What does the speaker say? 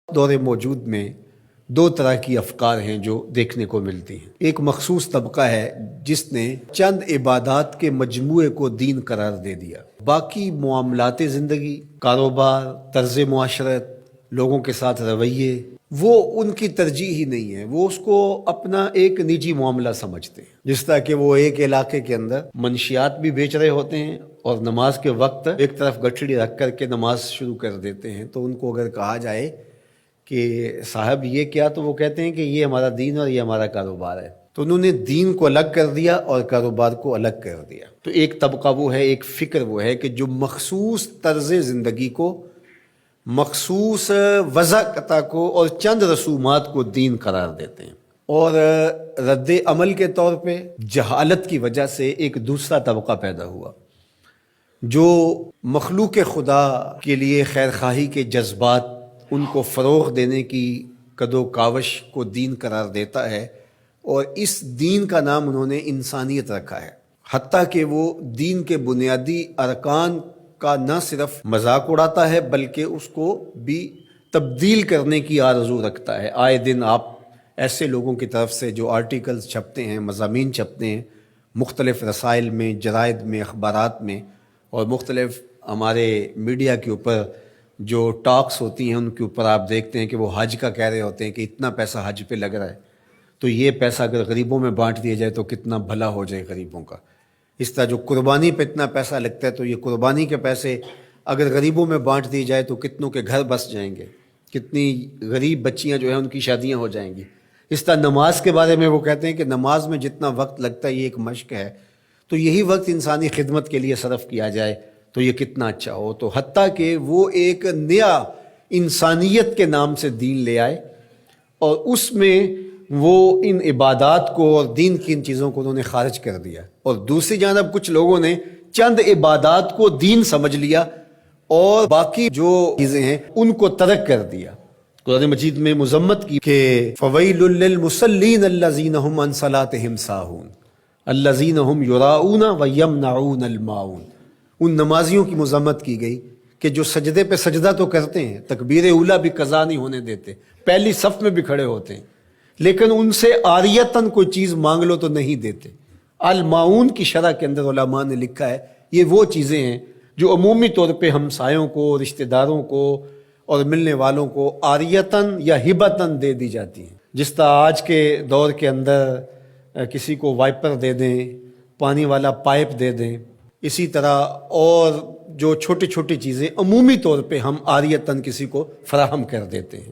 دور موجود میں دو طرح کی افکار ہیں جو دیکھنے کو ملتی ہیں۔ ایک مخصوص طبقہ ہے جس نے چند عبادات کے مجموعے کو دین قرار دے دیا، باقی معاملات زندگی، کاروبار، طرز معاشرت، لوگوں کے ساتھ رویے، وہ ان کی ترجیح ہی نہیں ہے، وہ اس کو اپنا ایک نجی معاملہ سمجھتے ہیں۔ جس طرح کہ وہ ایک علاقے کے اندر منشیات بھی بیچ رہے ہوتے ہیں اور نماز کے وقت ایک طرف گٹھڑی رکھ کر کے نماز شروع کر دیتے ہیں، تو ان کو اگر کہا جائے کہ صاحب یہ کیا، تو وہ کہتے ہیں کہ یہ ہمارا دین اور یہ ہمارا کاروبار ہے۔ تو انہوں نے دین کو الگ کر دیا اور کاروبار کو الگ کر دیا۔ تو ایک طبقہ وہ ہے، ایک فکر وہ ہے کہ جو مخصوص طرز زندگی کو، مخصوص وضع کو اور چند رسومات کو دین قرار دیتے ہیں، اور رد عمل کے طور پہ جہالت کی وجہ سے ایک دوسرا طبقہ پیدا ہوا جو مخلوق خدا کے لیے خیر خواہی کے جذبات، ان کو فروغ دینے کی کدو کاوش کو دین قرار دیتا ہے، اور اس دین کا نام انہوں نے انسانیت رکھا ہے، حتیٰ کہ وہ دین کے بنیادی ارکان کا نہ صرف مذاق اڑاتا ہے بلکہ اس کو بھی تبدیل کرنے کی آرزو رکھتا ہے۔ آئے دن آپ ایسے لوگوں کی طرف سے جو آرٹیکلز چھپتے ہیں، مضامین چھپتے ہیں مختلف رسائل میں، جرائد میں، اخبارات میں، اور مختلف ہمارے میڈیا کے اوپر جو ٹاکس ہوتی ہیں ان کے اوپر آپ دیکھتے ہیں کہ وہ حج کا کہہ رہے ہوتے ہیں کہ اتنا پیسہ حج پہ لگ رہا ہے، تو یہ پیسہ اگر غریبوں میں بانٹ دیا جائے تو کتنا بھلا ہو جائے غریبوں کا۔ اس طرح جو قربانی پہ اتنا پیسہ لگتا ہے، تو یہ قربانی کے پیسے اگر غریبوں میں بانٹ دی جائے تو کتنوں کے گھر بس جائیں گے، کتنی غریب بچیاں جو ہیں ان کی شادیاں ہو جائیں گی۔ اس طرح نماز کے بارے میں وہ کہتے ہیں کہ نماز میں جتنا وقت لگتا ہے یہ ایک مشق ہے، تو یہی وقت انسانی خدمت کے لیے صرف کیا جائے تو یہ کتنا اچھا ہو۔ تو حتیٰ کہ وہ ایک نیا انسانیت کے نام سے دین لے آئے، اور اس میں وہ ان عبادات کو اور دین کی ان چیزوں کو انہوں نے خارج کر دیا، اور دوسری جانب کچھ لوگوں نے چند عبادات کو دین سمجھ لیا اور باقی جو چیزیں ہیں ان کو ترک کر دیا۔ قرآن مجید میں مذمت کی کہ فویل للمصلین الذین هم عن صلاتهم ساہون الذین هم یراؤون ویمنعون الماعون۔ ان نمازیوں کی مذمت کی گئی کہ جو سجدے پہ سجدہ تو کرتے ہیں، تکبیر اولیٰ بھی قضا نہیں ہونے دیتے، پہلی صف میں بھی کھڑے ہوتے ہیں، لیکن ان سے عاریتاً کوئی چیز مانگ لو تو نہیں دیتے۔ الماعون کی شرح کے اندر علماء نے لکھا ہے یہ وہ چیزیں ہیں جو عمومی طور پہ ہمسایوں کو، رشتہ داروں کو اور ملنے والوں کو عاریتاً یا ہبتاً دے دی جاتی ہیں۔ جس طرح آج کے دور کے اندر کسی کو وائپر دے دیں، پانی والا پائپ دے دیں، اسی طرح اور جو چھوٹی چھوٹی چیزیں عمومی طور پہ ہم عاریتاً کسی کو فراہم کر دیتے ہیں۔